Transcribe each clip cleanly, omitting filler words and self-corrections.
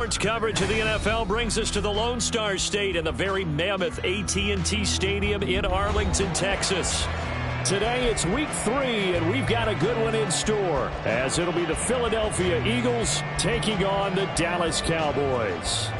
Sports coverage of the NFL brings us to the Lone Star State in the very mammoth AT&T Stadium in Arlington, Texas. Today it's week 3, and we've got a good one in store, as it'll be the Philadelphia Eagles taking on the Dallas Cowboys.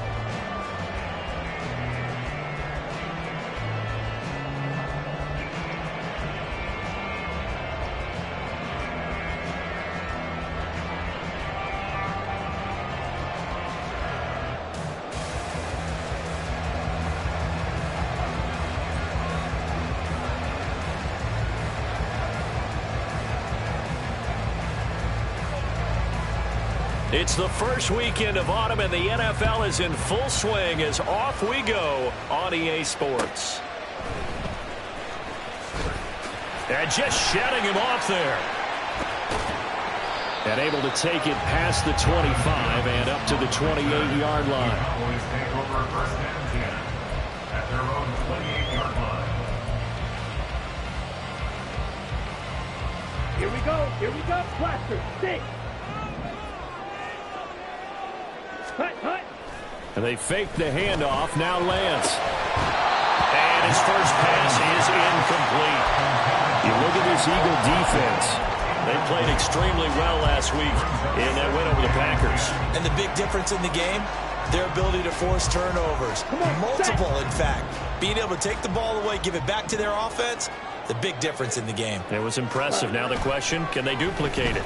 It's the first weekend of autumn, and the NFL is in full swing as off we go on EA Sports. And just shutting him off there. And able to take it past the 25 and up to the 28-yard line. Cowboys take over first and 10 at their own 28-yard line. Here we go, Blaster, stick. And they fake the handoff. Now Lance. And his first pass is incomplete. You look at this Eagle defense. They played extremely well last week in that win over the Packers. And the big difference in the game, their ability to force turnovers. Multiple, in fact. Being able to take the ball away, give it back to their offense, the big difference in the game. It was impressive. Now the question, can they duplicate it?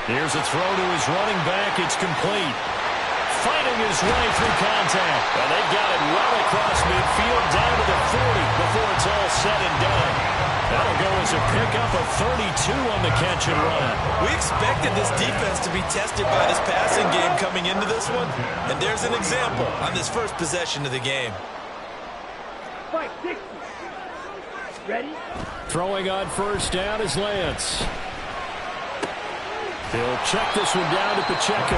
Here's a throw to his running back. It's complete. Fighting his way through contact. And they've got it well across midfield down to the 40 before it's all said and done. That'll go as a pickup of 32 on the catch and run. We expected this defense to be tested by this passing game coming into this one. And there's an example on this first possession of the game. Fight, 60. Ready? Throwing on first down is Lance. He'll check this one down to Pacheco.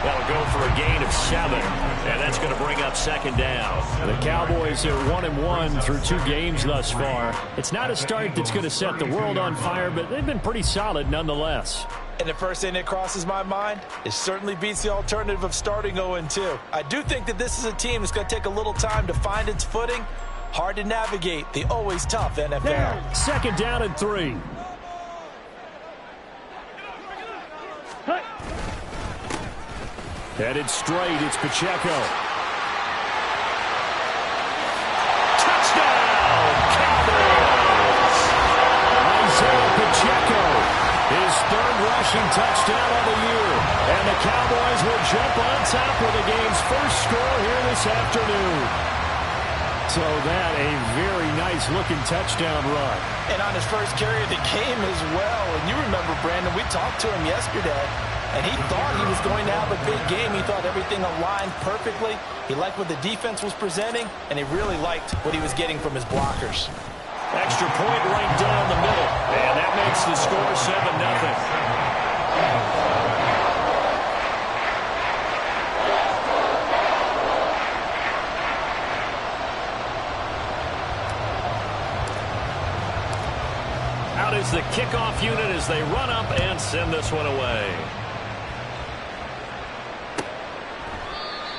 That'll go for a gain of 7, and that's going to bring up second down. The Cowboys are 1-1 through 2 games thus far. It's not a start that's going to set the world on fire, but they've been pretty solid nonetheless. And the first thing that crosses my mind, it certainly beats the alternative of starting 0-2. I do think that this is a team that's going to take a little time to find its footing. Hard to navigate the always tough NFL. Second down and 3. Headed straight, it's Pacheco. Touchdown, Cowboys! Isaiah Pacheco, his 3rd rushing touchdown of the year. And the Cowboys will jump on top with the game's first score here this afternoon. So that a very nice-looking touchdown run. And on his first carry of the game as well. And you remember, Brandon, we talked to him yesterday, and he thought he was going to have a big game. He thought everything aligned perfectly. He liked what the defense was presenting, and he really liked what he was getting from his blockers. Extra point right down the middle. And that makes the score 7-0. Out is the kickoff unit as they run up and send this one away.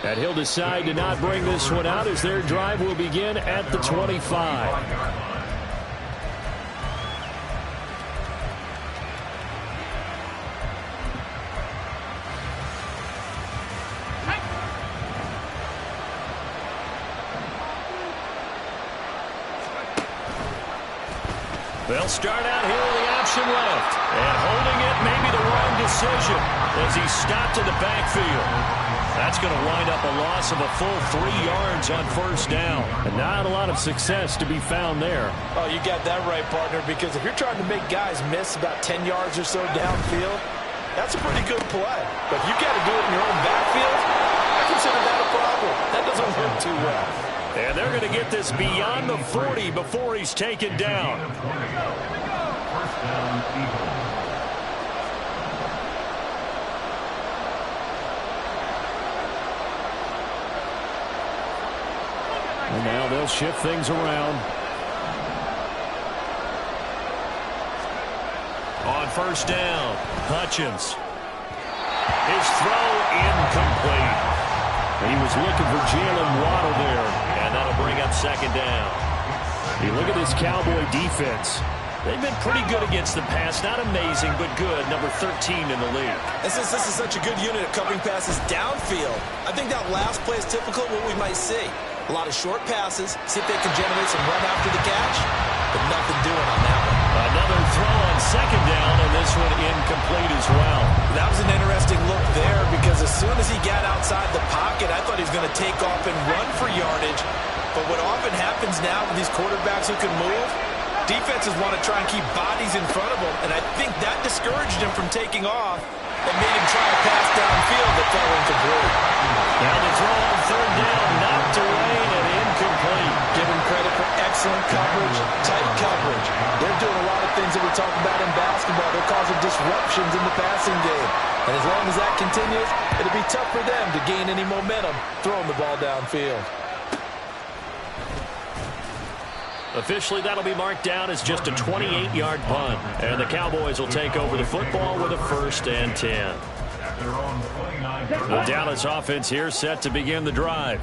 And he'll decide to not bring this one out as their drive will begin at the 25. They'll start out here with the option left. And holding it may be the wrong decision as he stopped in the backfield. That's going to wind up a loss of a full 3 yards on first down. And not a lot of success to be found there. Oh, you got that right, partner, because if you're trying to make guys miss about 10 yards or so downfield, that's a pretty good play. But if you got to do it in your own backfield, I consider that a problem. That doesn't work too well. And they're going to get this beyond the 40 before he's taken down. First down, Eagles. And now they'll shift things around. On first down, Hutchins. his throw incomplete. He was looking for Jalen Waddle there, and that'll bring up second down. You look at this Cowboy defense. They've been pretty good against the pass. Not amazing, but good. Number 13 in the league. And since this is such a good unit of covering passes downfield, I think that last play is typical of what we might see. A lot of short passes, see if they can generate some run after the catch, but nothing doing on that one. Another throw on second down, and this one incomplete as well. That was an interesting look there because as soon as he got outside the pocket, I thought he was going to take off and run for yardage. But what often happens now with these quarterbacks who can move, defenses want to try and keep bodies in front of them, and I think that discouraged him from taking off and made him try a pass downfield that fell incomplete. Now the throw on third down, knocked away and incomplete. Give him credit for excellent coverage, tight coverage. They're doing a lot of things that we talk about in basketball. They're causing disruptions in the passing game. And as long as that continues, it'll be tough for them to gain any momentum throwing the ball downfield. Officially, that'll be marked down as just a 28-yard punt. And the Cowboys will take over the football with a 1st and 10. The Dallas offense here set to begin the drive.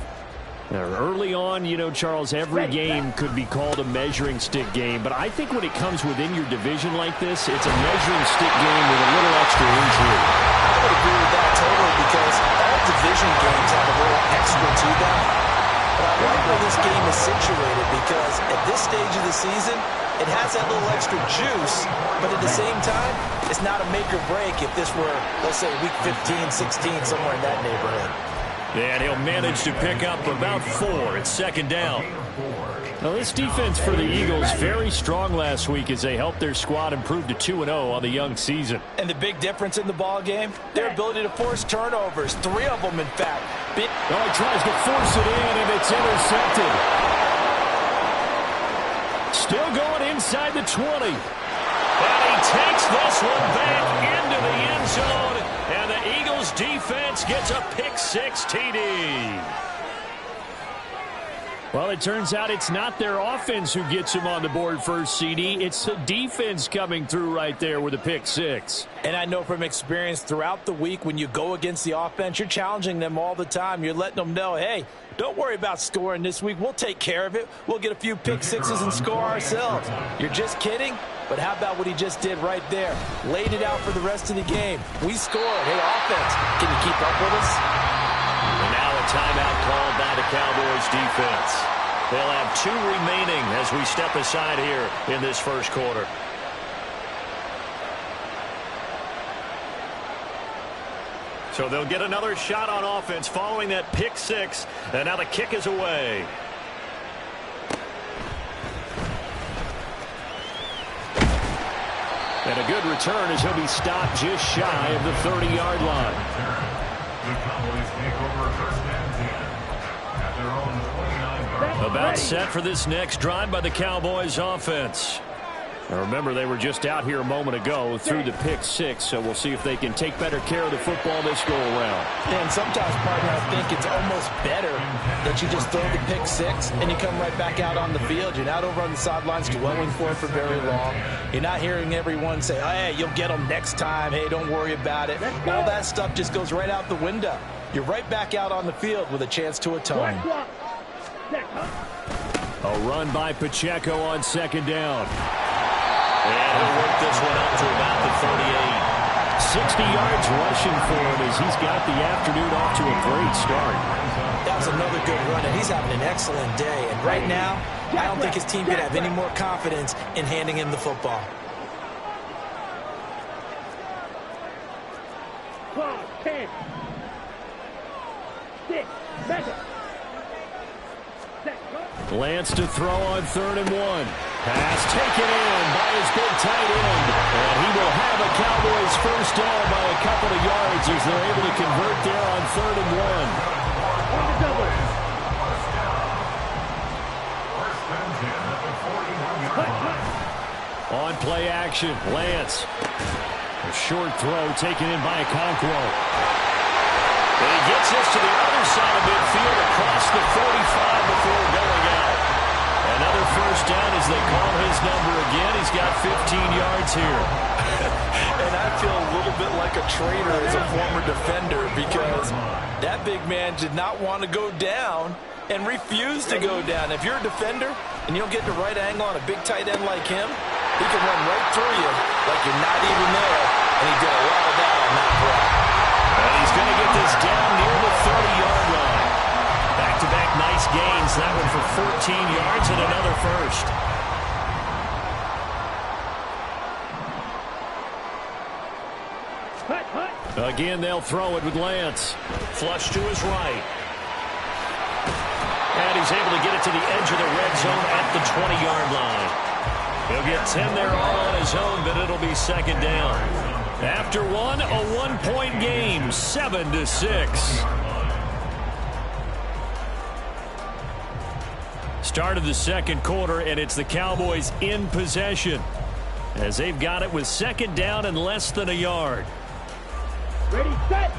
Now, early on, you know, Charles, every game could be called a measuring stick game. But I think when it comes within your division like this, it's a measuring stick game with a little extra intrigue. I would agree with that totally because all division games have a little extra to them. But I like where this game is situated because at this stage of the season, it has that little extra juice, but at the same time, it's not a make or break if this were, let's say, week 15, 16, somewhere in that neighborhood. And he'll manage to pick up about 4 at second down. Now, this defense for the Eagles very strong last week as they helped their squad improve to 2-0 on the young season. And the big difference in the ball game, their ability to force turnovers, 3 of them, in fact. He tries to force it in, and it's intercepted. Still going inside the 20. And he takes this one back into the end zone, and the Eagles defense gets a pick-6 TD. Well, it turns out it's not their offense who gets him on the board first, CD. It's the defense coming through right there with a pick-6. And I know from experience throughout the week when you go against the offense, you're challenging them all the time. You're letting them know, hey, don't worry about scoring this week. We'll take care of it. We'll get a few pick-6s and score ourselves. You're just kidding? But how about what he just did right there? Laid it out for the rest of the game. We scored. Hey, offense, can you keep up with us? And now a timeout called by the Cowboys defense. They'll have 2 remaining as we step aside here in this first quarter. So they'll get another shot on offense following that pick-6. And now the kick is away. And a good return as he'll be stopped just shy of the 30-yard line. The Cowboys take over 1st and 10 at their own 29-yard line. About set for this next drive by the Cowboys offense. Now remember, they were just out here a moment ago through the pick-6, so we'll see if they can take better care of the football this go-around. And sometimes, partner, I think it's almost better that you just throw the pick-6 and you come right back out on the field. You're not over on the sidelines dwelling for it for very long. You're not hearing everyone say, oh, hey, you'll get them next time. Hey, don't worry about it. All that stuff just goes right out the window. You're right back out on the field with a chance to atone. A run by Pacheco on second down. And he'll work this one up to about the 38. 60 yards rushing for him as he's got the afternoon off to a great start. That was another good run, and he's having an excellent day. And right now, I don't think his team could have any more confidence in handing him the football. 10, 6, 7. Lance to throw on 3rd and 1. Pass taken in by his big tight end. And he will have a Cowboys first down by a couple of yards as they're able to convert there on 3rd and 1. On the double. On play action, Lance. A short throw taken in by Okonkwo. And he gets this to the other side of midfield across the 45 before going out. And Another first down as they call his number again. He's got 15 yards here. And I feel a little bit like a traitor as a former defender because that big man did not want to go down and refused to go down. If you're a defender and you don't get the right angle on a big tight end like him, he can run right through you like you're not even there. And he did a lot of that on that play. And he's going to get this down near the 30-yard line. Back-to-back nice gains. That one for 14 yards and another first. Again, they'll throw it with Lance. Flush to his right. And he's able to get it to the edge of the red zone at the 20-yard line. He'll get 10 there all on his own, but it'll be second down. After one, a one-point game, 7-6. Start of the second quarter, and it's the Cowboys in possession as they've got it with second down and less than a yard. Ready, set.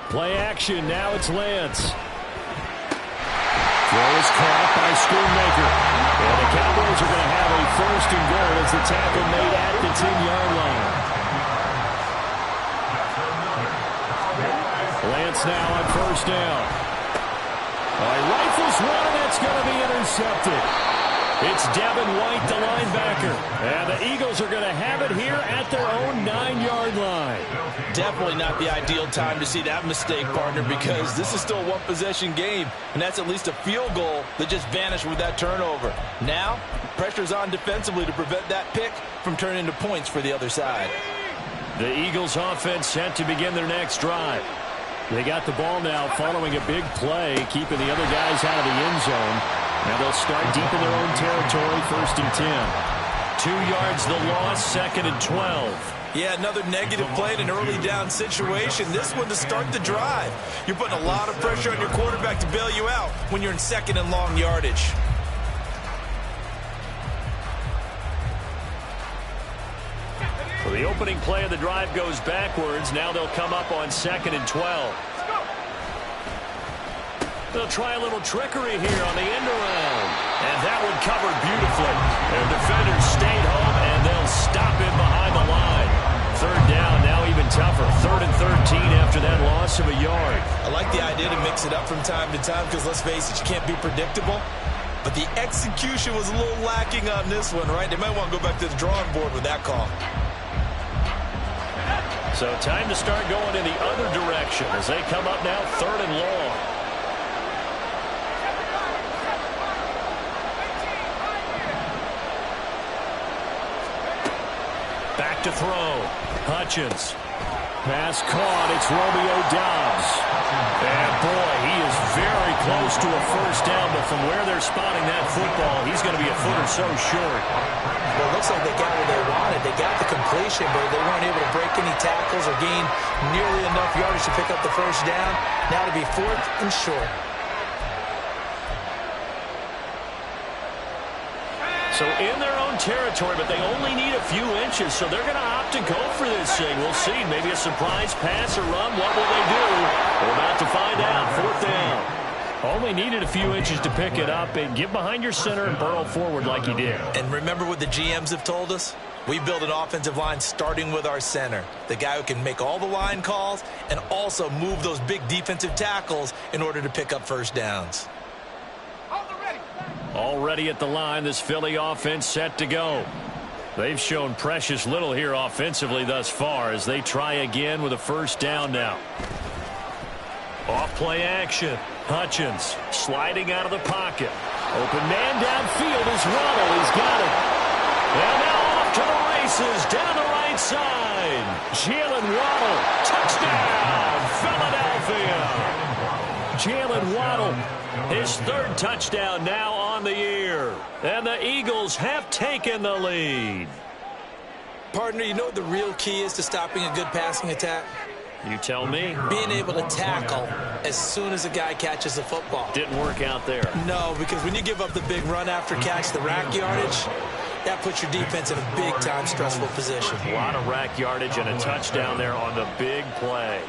Play action. Now it's Lance. Throw is caught by Schoonmaker. And the Cowboys are going to have a first and goal as the tackle made at the 10-yard line. Lance now on first down. Rifles one, and that's going to be intercepted. It's Devin White, the linebacker. And the Eagles are going to have it here at their own 9-yard line. Definitely not the ideal time to see that mistake, partner, because this is still a one-possession game, and that's at least a field goal that just vanished with that turnover. Now, pressure's on defensively to prevent that pick from turning into points for the other side. The Eagles offense set to begin their next drive. They got the ball now following a big play, keeping the other guys out of the end zone. Now they'll start deep in their own territory, first and 10. 2 yards the loss, second and 12. Yeah, another negative play in an early down situation. This one to start the drive. You're putting a lot of pressure on your quarterback to bail you out when you're in second and long yardage. Well, the opening play of the drive goes backwards. Now they'll come up on second and 12. They'll try a little trickery here on the end around. And that one covered beautifully. Their defenders stayed home, and they'll stop him behind the line. Third down, now even tougher. 3rd and 13 after that loss of a yard. I like the idea to mix it up from time to time because, let's face it, you can't be predictable. But the execution was a little lacking on this one, right? They might want to go back to the drawing board with that call. So time to start going in the other direction as they come up now 3rd and long. Back to throw. Hutchins. Pass caught. It's Romeo Doubs. And boy, he is very close to a first down, but from where they're spotting that football, he's going to be a foot or so short. Well, it looks like they got what they wanted. They got the completion, but they weren't able to break any tackles or gain nearly enough yardage to pick up the first down. Now to be 4th and short. So in their own territory, but they only need a few inches, so they're going to opt to go for this thing. We'll see. Maybe a surprise pass or run. What will they do? We're about to find out. 4th down. Only needed a few inches to pick it up and get behind your center and burrow forward like he did. And remember what the GMs have told us? We build an offensive line starting with our center, the guy who can make all the line calls and also move those big defensive tackles in order to pick up first downs. Already at the line, this Philly offense set to go. They've shown precious little here offensively thus far as they try again with a first down now. Off play action. Hutchins sliding out of the pocket. Open man downfield is Waddle. He's got it. And now off to the races down the right side. Jalen Waddle. Touchdown, Philadelphia. Jalen Waddle, his 3rd touchdown now on the year. And the Eagles have taken the lead. Partner, you know what the real key is to stopping a good passing attack? You tell me. Being able to tackle as soon as a guy catches the football. Didn't work out there. No, because when you give up the big run after catch, the rack yardage, that puts your defense in a big-time stressful position. A lot of rack yardage and a touchdown there on the big play.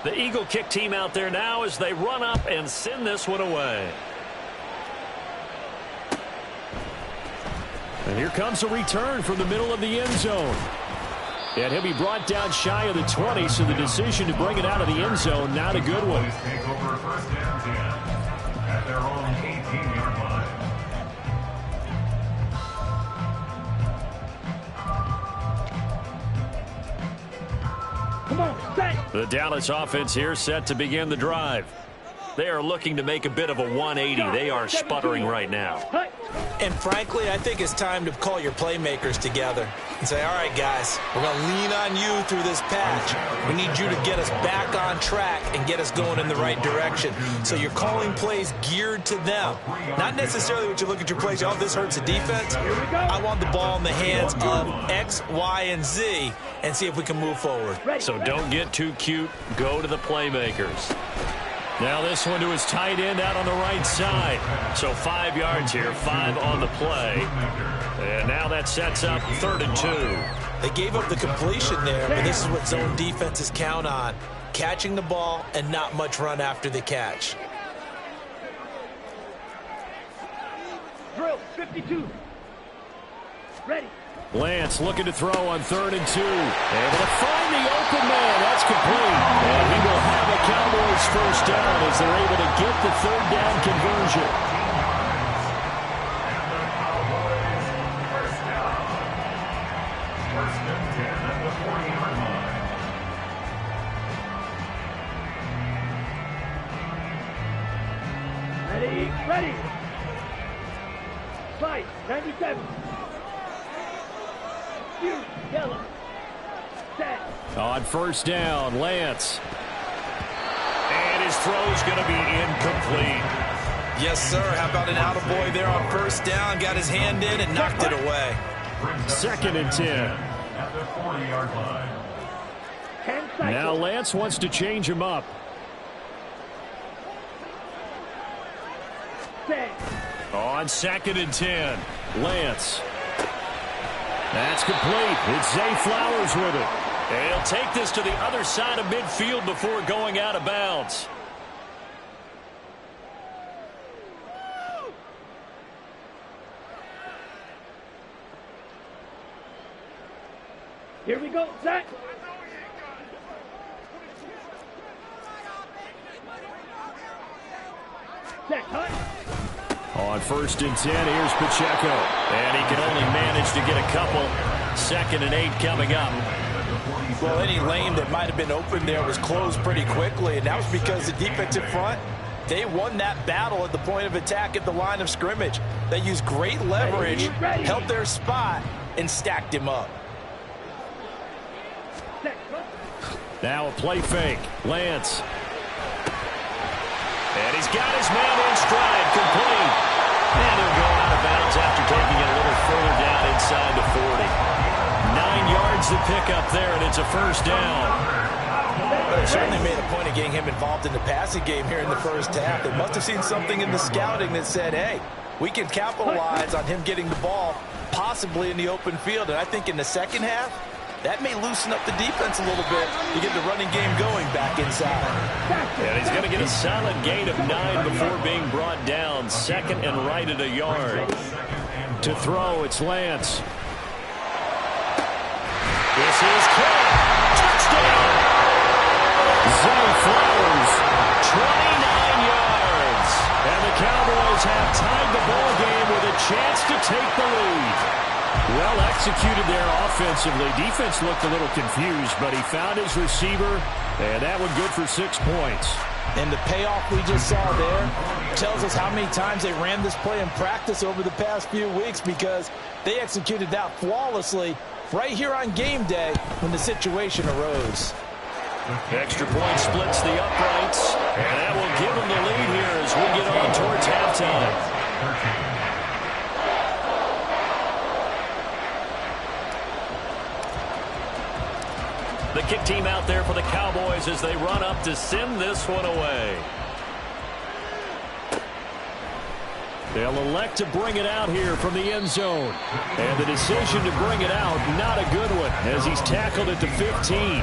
The Eagle kick team out there now as they run up and send this one away. And here comes a return from the middle of the end zone. And he'll be brought down shy of the 20, so the decision to bring it out of the end zone, not a good one. Take over first and 10 at their own 18-yard line. Come on, set. The Dallas offense here set to begin the drive. They are looking to make a bit of a 180. They are sputtering right now. And frankly, I think it's time to call your playmakers together and say, all right, guys, we're going to lean on you through this patch. We need you to get us back on track and get us going in the right direction. So you're calling plays geared to them. Not necessarily what you look at your plays, oh, this hurts the defense. I want the ball in the hands of X, Y, and Z and see if we can move forward. So don't get too cute. Go to the playmakers. Now this one to his tight end out on the right side. So 5 yards here, 5 on the play. And now that sets up 3rd and 2. They gave up the completion there, but this is what zone defenses count on. Catching the ball and not much run after the catch. Drill, 52. Ready. Lance looking to throw on 3rd and 2. Able to find the open man. That's complete. And he will have a Cowboys first down as they're able to get the 3rd down conversion. And the Cowboys first down. First and 10 at the 40-yard line. Ready, ready. Fight, 97. Yellow. Set. On first down, Lance. And his throw's going to be incomplete. Yes, sir. How about an attaboy there on first down? Got his hand in and knocked it away. 2nd and 10. At the 40-yard line. 10 seconds. Now Lance wants to change him up. Set. On 2nd and 10, Lance. That's complete. It's Zay Flowers with it. And he'll take this to the other side of midfield before going out of bounds. Here we go, set. Set, cut. On 1st and 10, here's Pacheco. And he can only manage to get a couple. 2nd and 8 coming up. Well, any lane that might have been open there was closed pretty quickly, and that was because the defensive front, they won that battle at the point of attack at the line of scrimmage. They used great leverage, held their spot, and stacked him up. Set, cut. Now a play fake. Lance. And he's got his man in stride, complete. And he'll go out of bounds after taking it a little further down inside the 40. 9 yards to pick up there, and it's a first down. But they certainly made a point of getting him involved in the passing game here in the first half. They must have seen something in the scouting that said, hey, we can capitalize on him getting the ball possibly in the open field. And I think in the second half, that may loosen up the defense a little bit to get the running game going back inside. And he's going to get a solid gain of 9 before being brought down. 2nd and right at a yard. To throw, it's Lance. This is caught. Touchdown. Zay Flowers, 29 yards. And the Cowboys have tied the ball game with a chance to take the lead. Well executed there offensively. Defense looked a little confused, but he found his receiver, and that one good for 6 points. And the payoff we just saw there tells us how many times they ran this play in practice over the past few weeks, because they executed that flawlessly right here on game day when the situation arose. Extra point splits the uprights, and that will give them the lead here as we get on towards halftime. The kick team out there for the Cowboys as they run up to send this one away. They'll elect to bring it out here from the end zone. And the decision to bring it out, not a good one, as he's tackled at the 15.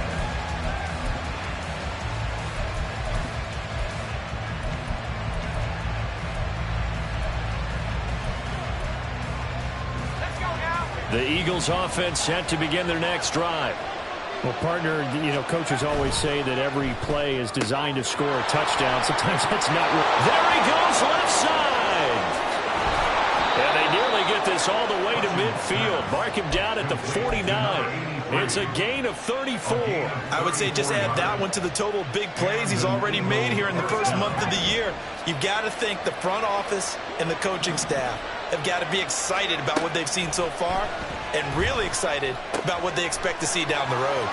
The Eagles offense set to begin their next drive. Well, partner, coaches always say that every play is designed to score a touchdown. Sometimes that's not real. There he goes, left side. And they nearly get this all the way to midfield. Mark him down at the 49. It's a gain of 34. I would say just add that one to the total of big plays he's already made here in the first month of the year. You've got to think the front office and the coaching staff have got to be excited about what they've seen so far and really excited about what they expect to see down the road.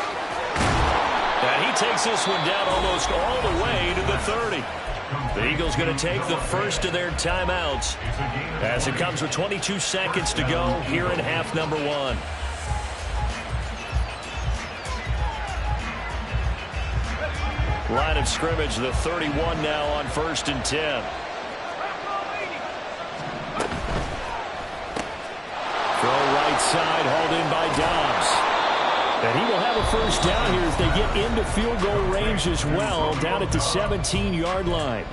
And he takes this one down almost all the way to the 30. The Eagles going to take the first of their timeouts as it comes with 22 seconds to go here in half number 1. Line of scrimmage, the 31 now on 1st and 10. Throw right side, hauled in by Dobbs. And he will have a first down here as they get into field goal range as well, down at the 17-yard line.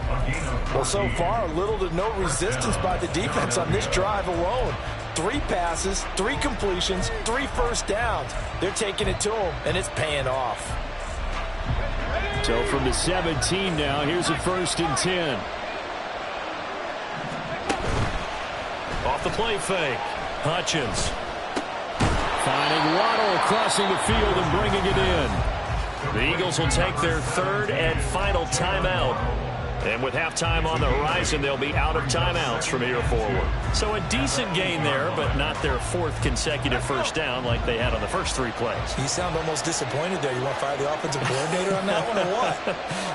Well, so far, little to no resistance by the defense on this drive alone. 3 passes, 3 completions, 3 first downs. They're taking it to him, and it's paying off. So from the 17 now, here's a 1st and 10. Off the play fake. Hutchins. Finding Waddle crossing the field and bringing it in. The Eagles will take their 3rd and final timeout. And with halftime on the horizon, they'll be out of timeouts from here forward. So a decent gain there, but not their 4th consecutive first down like they had on the first 3 plays. You sound almost disappointed there. You want to fire the offensive coordinator on that one or what?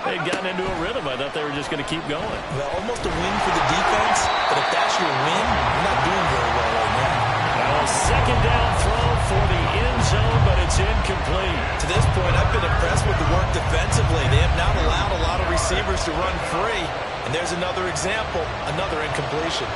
They'd gotten into a rhythm. I thought they were just going to keep going. Well, almost a win for the defense, but if that's your win, you're not doing very well right now. A 2nd down throw for the end zone, but it's incomplete. To this point, I've been impressed with the work defensively. They have not allowed a lot of receivers to run free. And there's another example, another incompletion.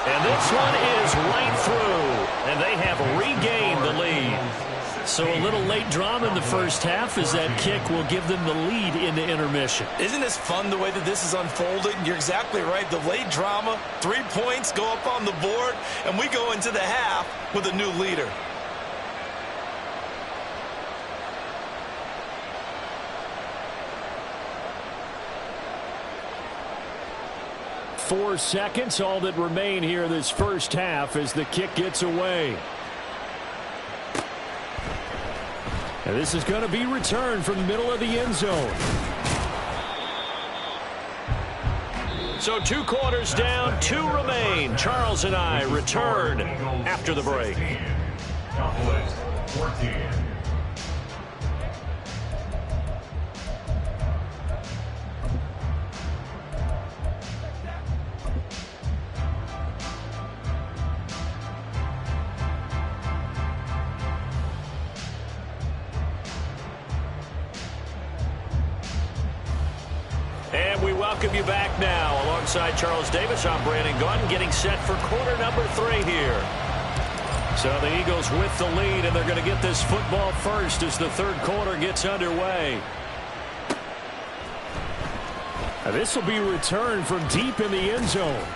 And this one is right through. And they have regained the lead. So a little late drama in the first half as that kick will give them the lead into intermission. Isn't this fun the way that this is unfolding? You're exactly right. The late drama, 3 points go up on the board, and we go into the half with a new leader. Four seconds, all that remain here this first half as the kick gets away. And this is going to be returned from the middle of the end zone. So 2 quarters down, 2 remain. Charles and I return after the break. Cowboys 14. And we welcome you back now. Alongside Charles Davis, I'm Brandon Gunn, getting set for quarter number 3 here. So the Eagles with the lead, and they're going to get this football first as the 3rd quarter gets underway. Now this will be returned from deep in the end zone.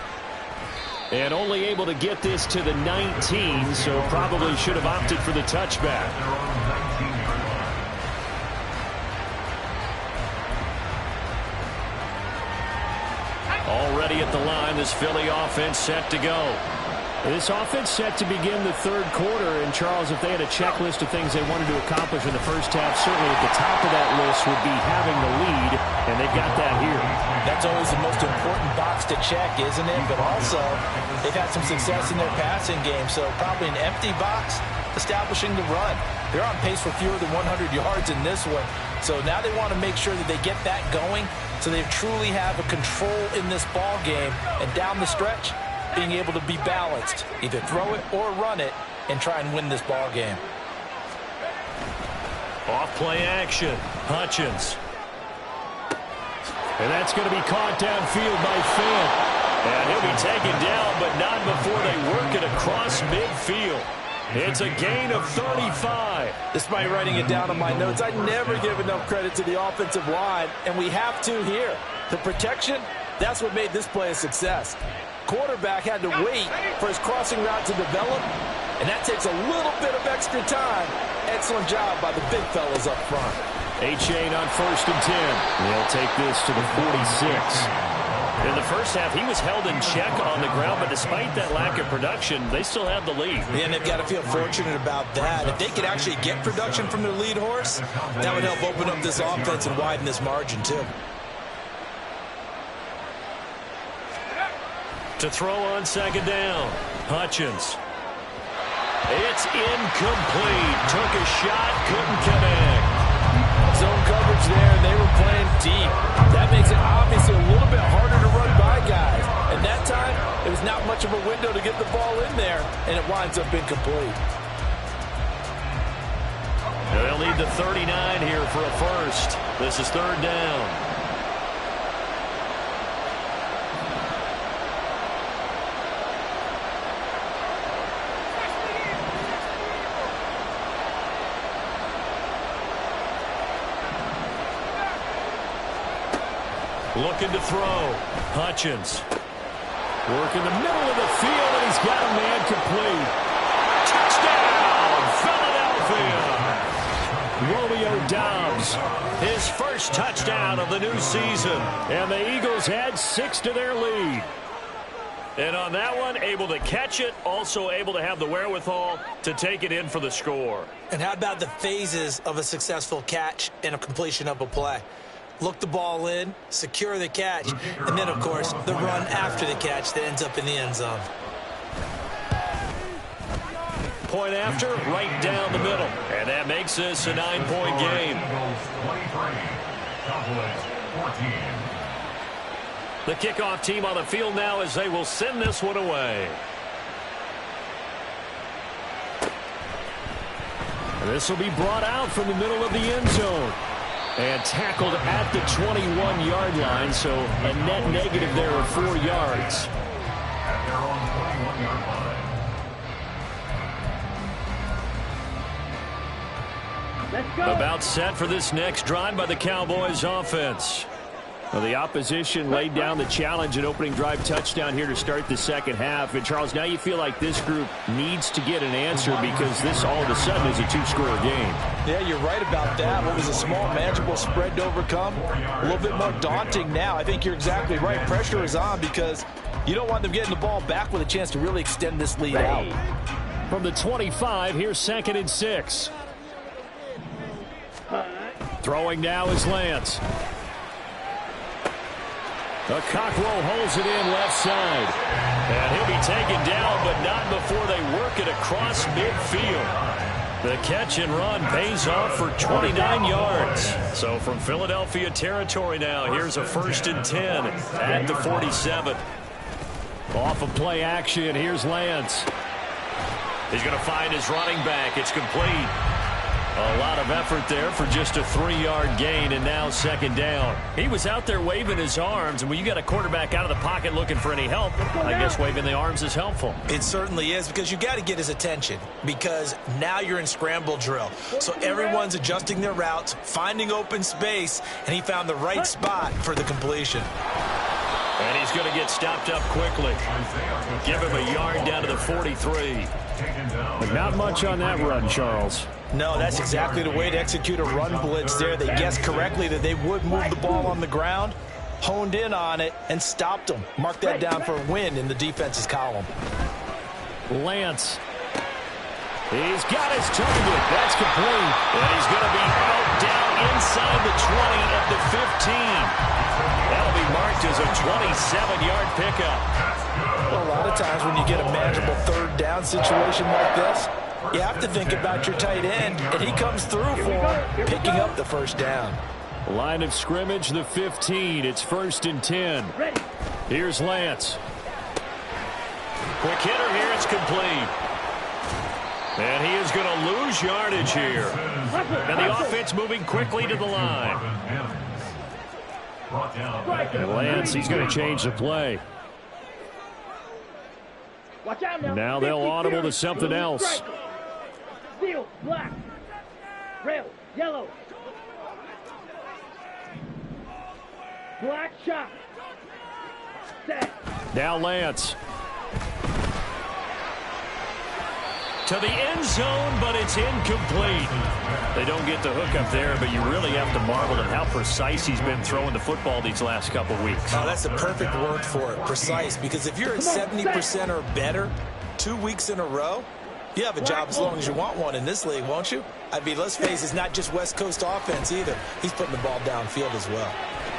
And only able to get this to the 19, so probably should have opted for the touchback. Already at the line, this Philly offense set to go. This offense set to begin the 3rd quarter. And, Charles, if they had a checklist of things they wanted to accomplish in the first half, certainly at the top of that list would be having the lead, and they've got that here. That's always the most important box to check, isn't it? But also, they've had some success in their passing game, so probably an empty box establishing the run. They're on pace for fewer than 100 yards in this one. So now they want to make sure that they get that going so they truly have a control in this ball game. And down the stretch, being able to be balanced, either throw it or run it, and try and win this ball game. Off play action. Hutchins. And that's going to be caught downfield by Finn. And he'll be taken down, but not before they work it across midfield. It's a gain of 35. Despite writing it down on my notes, I never give enough credit to the offensive line, and we have to here. The protection, that's what made this play a success. Quarterback had to wait for his crossing route to develop, and that takes a little bit of extra time. Excellent job by the big fellas up front. A-Chain on 1st and 10. They'll take this to the 46. In the first half, he was held in check on the ground, but despite that lack of production, they still have the lead. Yeah, and they've got to feel fortunate about that. If they could actually get production from their lead horse, that would help open up this offense and widen this margin, too. To throw on 2nd down, Hutchins. It's incomplete. Took a shot, couldn't connect. Zone coverage there, and they were playing deep. That makes it obviously a little bit harder to run by guys. And that time, it was not much of a window to get the ball in there, and it winds up incomplete. They'll need the 39 here for a first. This is 3rd down. Looking to throw. Hutchins. Work in the middle of the field, and he's got a man complete. Touchdown, Philadelphia! Romeo Doubs, his first touchdown of the new season. And the Eagles add 6 to their lead. And on that one, able to catch it, also able to have the wherewithal to take it in for the score. And how about the phases of a successful catch and a completion of a play? Look the ball in, secure the catch, and then, of course, the run after the catch that ends up in the end zone. Point after, right down the middle. And that makes this a 9-point game. The kickoff team on the field now as they will send this one away. And this will be brought out from the middle of the end zone. And tackled at the 21-yard line, so a net negative there of 4 yards. At their own 21-yard line. Let's go. About set for this next drive by the Cowboys offense. Well, the opposition laid down the challenge and opening drive touchdown here to start the second half. And, Charles, now you feel like this group needs to get an answer because this all of a sudden is a 2-score game. Yeah, you're right about that. What was a small, manageable spread to overcome, a little bit more daunting now. I think you're exactly right. Pressure is on because you don't want them getting the ball back with a chance to really extend this lead out. From the 25, here's 2nd and 6. Throwing now is Lance. Cockrell holds it in left side. And he'll be taken down, but not before they work it across midfield. The catch and run pays off for 29 yards. So from Philadelphia territory now, here's a 1st and 10 at the 47. Off of play action, here's Lance. He's going to find his running back. It's complete. A lot of effort there for just a 3-yard gain, and now 2nd down. He was out there waving his arms, and when you got a quarterback out of the pocket looking for any help, I guess waving the arms is helpful. It certainly is, because you got to get his attention, because now you're in scramble drill. So everyone's adjusting their routes, finding open space, and he found the right spot for the completion. And he's going to get stopped up quickly. Give him a yard down to the 43. But not much on that run, Charles. No, that's exactly the way to execute a run blitz there. They guessed correctly that they would move the ball on the ground, honed in on it, and stopped them. Mark that down for a win in the defense's column. Lance. He's got his target. That's complete. And he's going to be out down inside the 20 at the 15. That'll be marked as a 27-yard pickup. Well, a lot of times when you get a manageable 3rd down situation like this, you have to think about your tight end, and he comes through for him, picking up the 1st down. Line of scrimmage, the 15. It's 1st and 10. Here's Lance. Quick hitter here. It's complete. And he is going to lose yardage here. And the offense moving quickly to the line. And Lance, he's going to change the play. Watch out now. Now they'll audible to something else. Black. Rail. Yellow. Black shot. Set. Now Lance. To the end zone, but it's incomplete. They don't get the hook up there, but you really have to marvel at how precise he's been throwing the football these last couple weeks. Oh, that's the perfect word for it, precise. Because if you're at 70% or better 2 weeks in a row, you have a job as long as you want one in this league, won't you? I mean, let's face it, it's not just West Coast offense either. He's putting the ball downfield as well.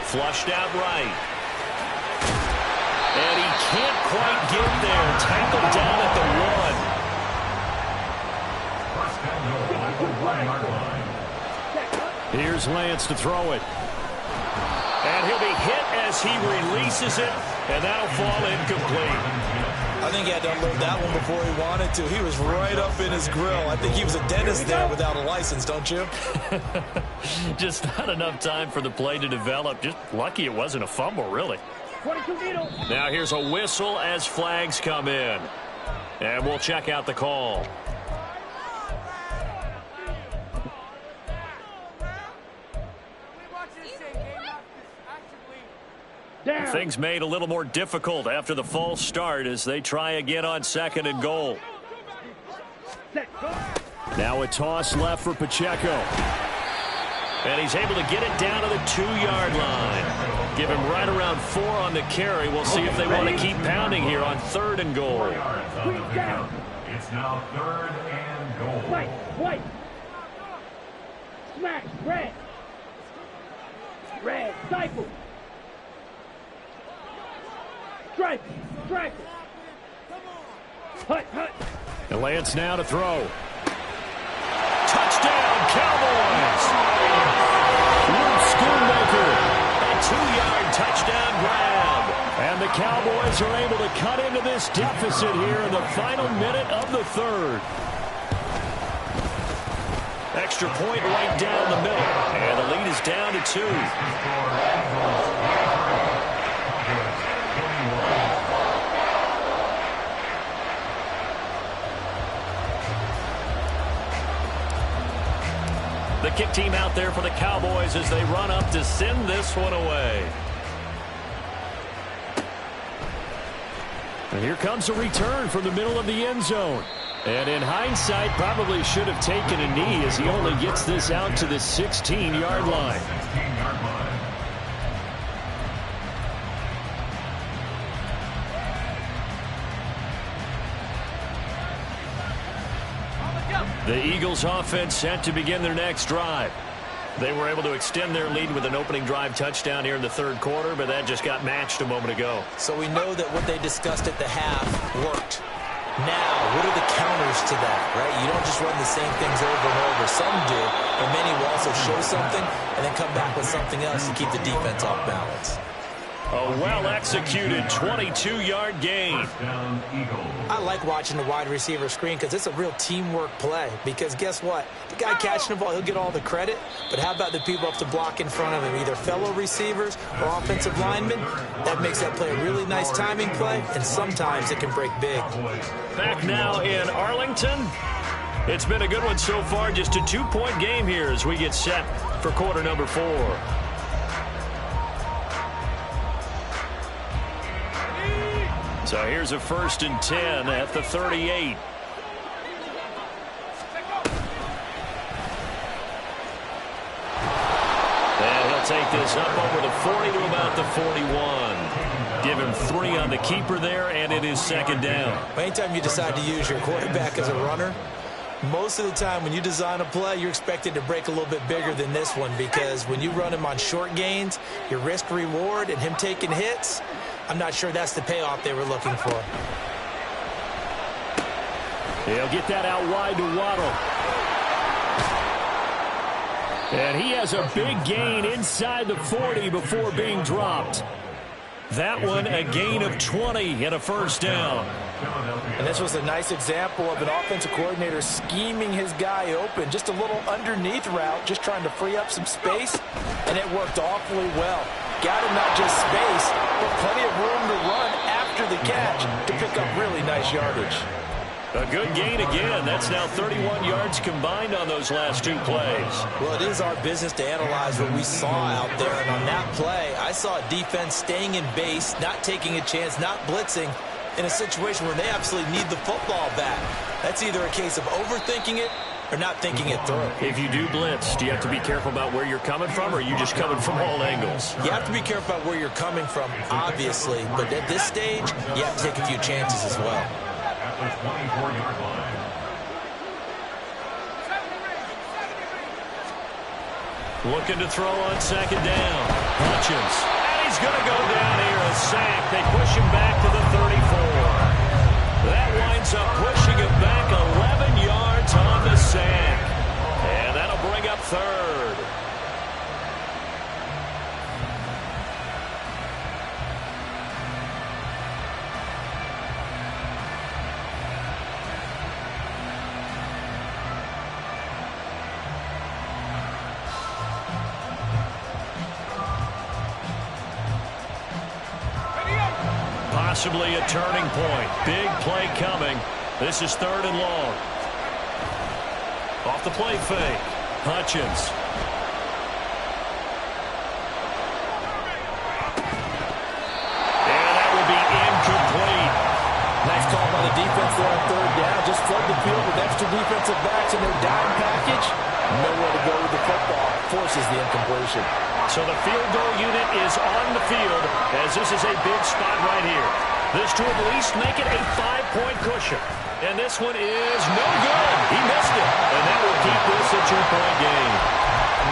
Flushed out right. And he can't quite get there. Tackled down at the 1. Here's Lance to throw it. And he'll be hit as he releases it, and that'll fall incomplete. I think he had to unload that one before he wanted to. He was right up in his grill. I think he was a dentist there without a license, don't you? Just not enough time for the play to develop. Just lucky it wasn't a fumble, really. 22 needle. Now here's a whistle as flags come in. And we'll check out the call. Down. Things made a little more difficult after the false start as they try again on 2nd and goal. Set. Go. Now a toss left for Pacheco. And he's able to get it down to the 2-yard line. Give him right around 4 on the carry. We'll see if they want to keep pounding here on 3rd and goal. Down. It's now 3rd and goal. White. White. Smash. Red. Red. Cycle. Strike. Strike. Hut. Hut. And Lance now to throw. Touchdown, Cowboys! Luke Schoonmaker, a 2-yard touchdown grab. And the Cowboys are able to cut into this deficit here in the final minute of the 3rd. Extra point right down the middle. And the lead is down to 2. The kick team out there for the Cowboys as they run up to send this one away. And here comes a return from the middle of the end zone. And in hindsight, probably should have taken a knee as he only gets this out to the 16-yard line. The Eagles offense set to begin their next drive. They were able to extend their lead with an opening drive touchdown here in the 3rd quarter, but that just got matched a moment ago. So we know that what they discussed at the half worked. Now, what are the counters to that, right? You don't just run the same things over and over. Some do, but many will also show something and then come back with something else to keep the defense off balance. A well-executed 22-yard gain. I like watching the wide receiver screen because it's a real teamwork play. Because guess what? The guy catching the ball, he'll get all the credit. But how about the people up to block in front of him, either fellow receivers or offensive linemen? That makes that play a really nice timing play, and sometimes it can break big. Back now in Arlington. It's been a good one so far. Just a 2-point game here as we get set for quarter number 4. So here's a 1st and 10 at the 38. And he'll take this up over the 40 to about the 41. Give him 3 on the keeper there, and it is 2nd down. Anytime you decide to use your quarterback as a runner, most of the time when you design a play, you're expected to break a little bit bigger than this one because when you run him on short gains, your risk-reward and him taking hits, I'm not sure that's the payoff they were looking for. He'll get that out wide to Waddle. And he has a big gain inside the 40 before being dropped. That one a gain of 20 and a 1st down. And this was a nice example of an offensive coordinator scheming his guy open. Just a little underneath route, just trying to free up some space, and it worked awfully well. Got him not just space, but plenty of room to run after the catch to pick up really nice yardage. A good gain again. That's now 31 yards combined on those last 2 plays. Well, it is our business to analyze what we saw out there. And on that play, I saw a defense staying in base, not taking a chance, not blitzing in a situation where they absolutely need the football back. That's either a case of overthinking it or not thinking it through. If you do blitz, do you have to be careful about where you're coming from, or are you just coming from all angles? You have to be careful about where you're coming from, obviously. But at this stage, you have to take a few chances as well. At the 24-yard line. Looking to throw on second down. Hutchins. And he's going to go down here, a sack. They push him back to the 34. That winds up pushing him back 11 yards on the sack. And that'll bring up third. Possibly a turning point. Big play coming. This is 3rd and long. Off the play fake. Hutchins. And that will be incomplete. Nice call by the defense there on 3rd down. Just flood the field with extra defensive backs in their dime package. Nowhere to go with the football. Forces the incompletion. So the field goal unit is on the field as this is a big spot right here. This to at least make it a 5-point cushion. And this one is no good. He missed it. And that will keep this a 2-point game.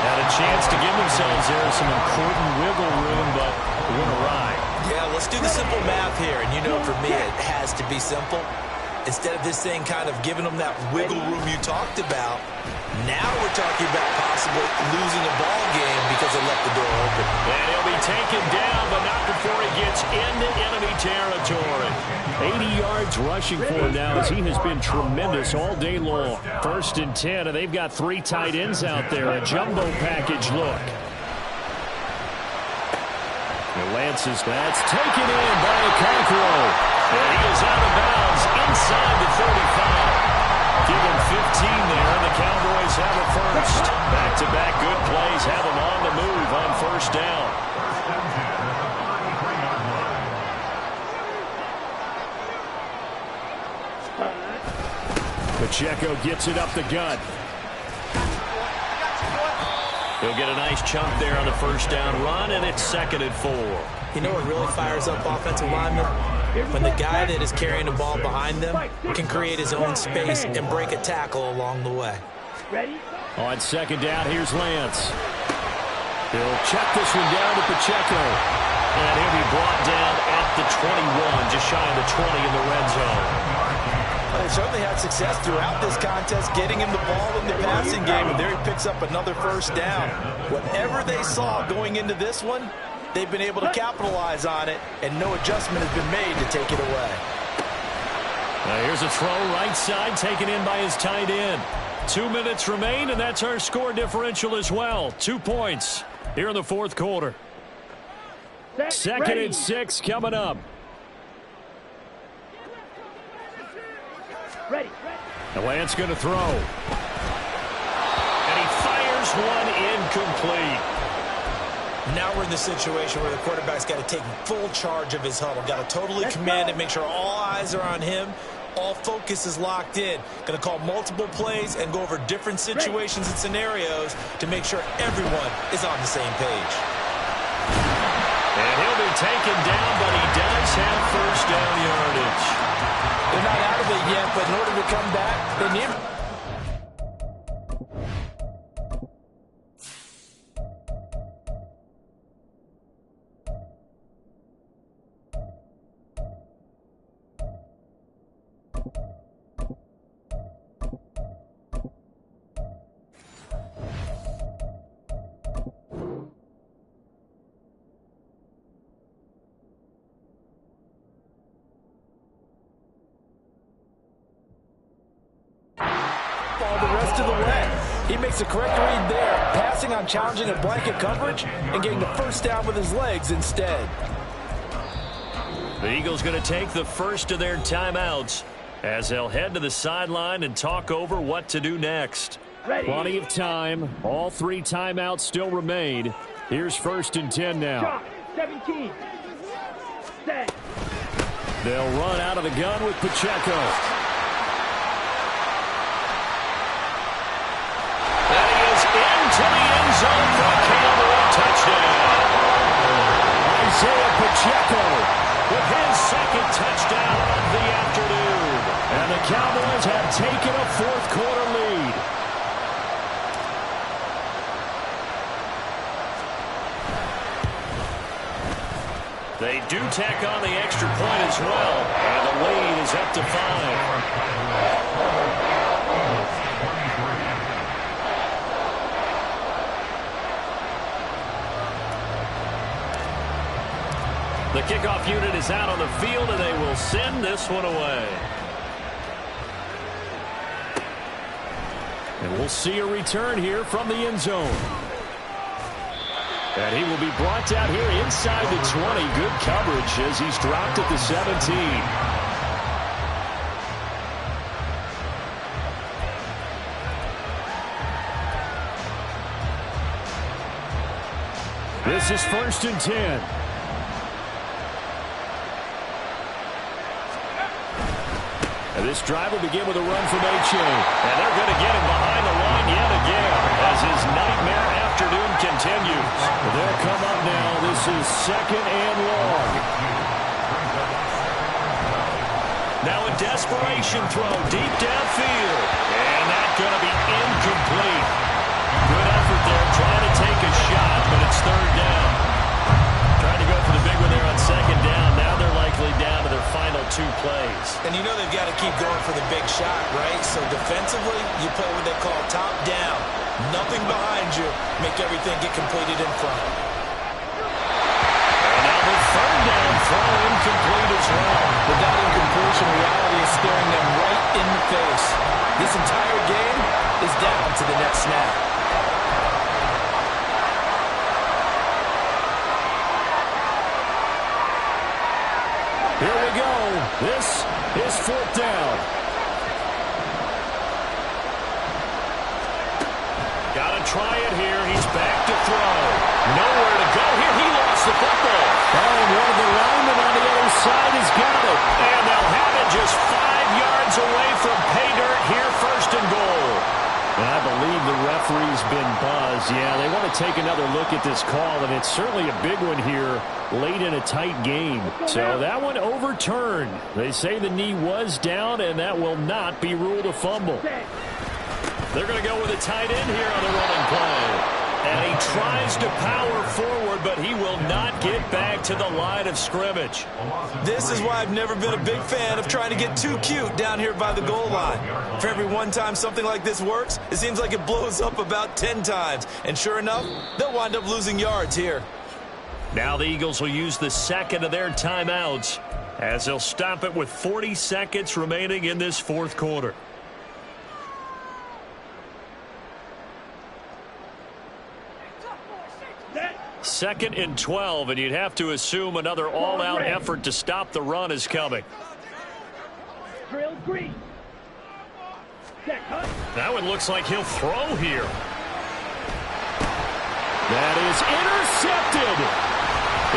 Had a chance to give themselves there some important wiggle room, but it went awry. Yeah, let's do the simple math here. And you know, for me, it has to be simple. Instead of this thing kind of giving them that wiggle room you talked about, now we're talking about possibly losing a ball game because they left the door open. And he'll be taken down, but not before he gets into enemy territory. 80 yards rushing for him now as he has been tremendous all day long. 1st and 10, and they've got 3 tight ends out there. A jumbo package look. That's taken in by Okakro. And he is out of bounds inside the 35. Give him 15 there, and the Cowboys have a first. Back-to-back good plays have them on the move on 1st down. Pacheco gets it up the gut. He'll get a nice chunk there on the 1st down run, and it's 2nd and 4. You know what really fires up offensive linemen? When the guy that is carrying the ball behind them can create his own space and break a tackle along the way. On 2nd down, here's Lance. He'll check this one down to Pacheco. And he'll be brought down at the 21, just shy of the 20 in the red zone. They certainly had success throughout this contest getting him the ball in the passing game, and there he picks up another 1st down. Whatever they saw going into this one, they've been able to capitalize on it, and no adjustment has been made to take it away. Now here's a throw right side taken in by his tight end. 2 minutes remain, and that's our score differential as well. 2 points here in the 4th quarter. 2nd and 6 coming up. Ready. And Lance going to throw. And he fires one incomplete. Now we're in the situation where the quarterback's got to take full charge of his huddle. Got to totally command it, make sure all eyes are on him. All focus is locked in. Going to call multiple plays and go over different situations and scenarios to make sure everyone is on the same page. And he'll be taken down, but he does have 1st down yardage. They're not out of it yet, but in order to come back, they need it. The rest of the way. He makes a correct read there, passing on challenging a blanket coverage and getting the 1st down with his legs instead. The Eagles going to take the first of their timeouts. as they'll head to the sideline and talk over what to do next. Ready. Plenty of time. All 3 timeouts still remain. Here's 1st and 10 now. Shot. 17. Set. They'll run out of the gun with Pacheco. And he is into the end zone for a Cowboy touchdown. Isaiah Pacheco with his 2nd touchdown of the afternoon. And the Cowboys have taken a 4th quarter lead. They do tack on the extra point as well, and the lead is up to 5. The kickoff unit is out on the field, and they will send this one away. And we'll see a return here from the end zone. And he will be brought down here inside the 20. Good coverage as he's dropped at the 17. This is 1st and 10. And this drive will begin with a run from H.A. And they're going to get him behind the line yet again as his nightmare afternoon continues. They'll come up now. This is 2nd and long. Now a desperation throw deep downfield. And that's going to be incomplete. Good effort there trying to take a shot, but it's 3rd down. Trying to go for the big one there on 2nd down. Now they're likely down to their final 2 plays. And you know they've got to keep going for the big shot, right? So defensively, you play what they call top down. Nothing behind you. Make everything get completed in front. And now the 3rd down throw incomplete as well. But that incompletion reality is staring them right in the face. This entire game is down to the next snap. Here we go. This is 4th down. Got to try it here. He's back to throw. Nowhere to go here. He lost the football. Oh, and one of the linemen on the other side has got it. And they'll have it just 5 yards away from pay dirt here, 1st and goal. And I believe the referee's been buzzed. Yeah, they want to take another look at this call, and it's certainly a big one here late in a tight game. So that one overturned. They say the knee was down, and that will not be ruled a fumble. They're going to go with a tight end here on the running play. And he tries to power forward, but he will not get back to the line of scrimmage. This is why I've never been a big fan of trying to get too cute down here by the goal line. For every one time something like this works, it seems like it blows up about 10 times. And sure enough, they'll wind up losing yards here. Now the Eagles will use the 2nd of their timeouts as they'll stop it with 40 seconds remaining in this 4th quarter. Second and 12, and you'd have to assume another all-out effort to stop the run is coming. Drill green. That one looks like he'll throw here. That is intercepted.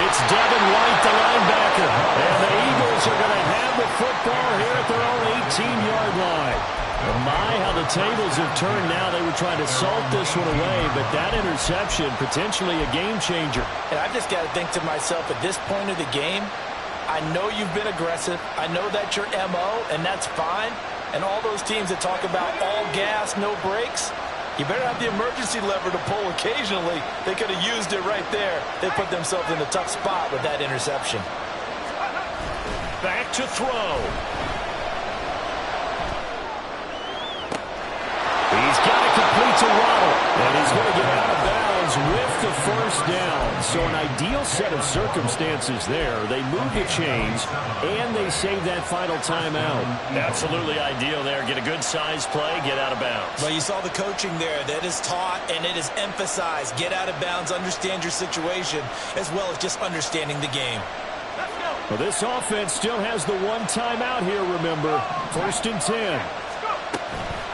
It's Devin White, the linebacker. And the Eagles are going to have the football here at their own 18-yard line. And my, how the tables have turned now. They were trying to salt this one away, but that interception, potentially a game changer. And I've just got to think to myself, at this point of the game, I know you've been aggressive. I know that's your MO, and that's fine. And all those teams that talk about all gas, no brakes, you better have the emergency lever to pull occasionally. They could have used it right there. They put themselves in a tough spot with that interception. Back to throw. He's got it complete to Waddle. And he's going to get out of bounds with the 1st down. So an ideal set of circumstances there. They move the chains, and they save that final timeout. Absolutely ideal there. Get a good size play, get out of bounds. Well, you saw the coaching there. That is taught, and it is emphasized. Get out of bounds, understand your situation, as well as just understanding the game. Let's go. Well, this offense still has the one timeout here, remember. 1st and 10.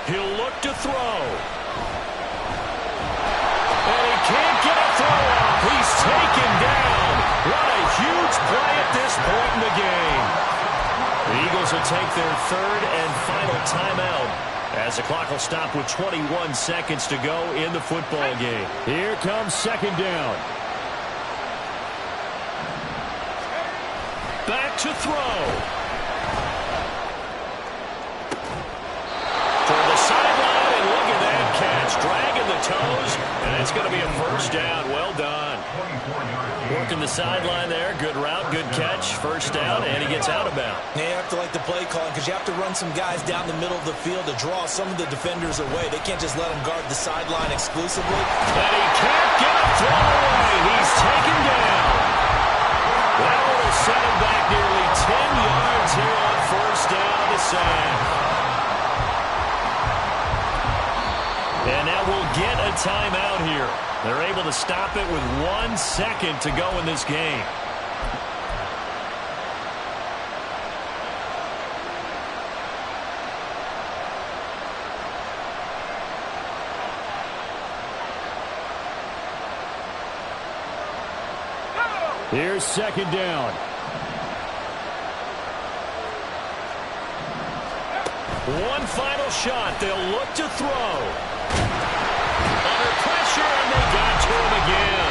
He'll look to throw. And he can't get a throw off. He's taken down. What a huge play at this point in the game. The Eagles will take their 3rd and final timeout as the clock will stop with 21 seconds to go in the football game. Here comes 2nd down. Back to throw. For the sideline, and look at that catch. Dragging the toes, and it's going to be a 1st down. Well done. Working the sideline there. Good route, good catch. 1st down, and he gets out of bounds. Yeah, you have to like the play calling because you have to run some guys down the middle of the field to draw some of the defenders away. They can't just let them guard the sideline exclusively. And he can't get a throw away. He's taken down. That will set him back nearly 10 yards here on 1st down on the sack. And now we'll get a timeout here. They're able to stop it with 1 second to go in this game. Here's 2nd down. One final shot. They'll look to throw. Under pressure, and they got to him again.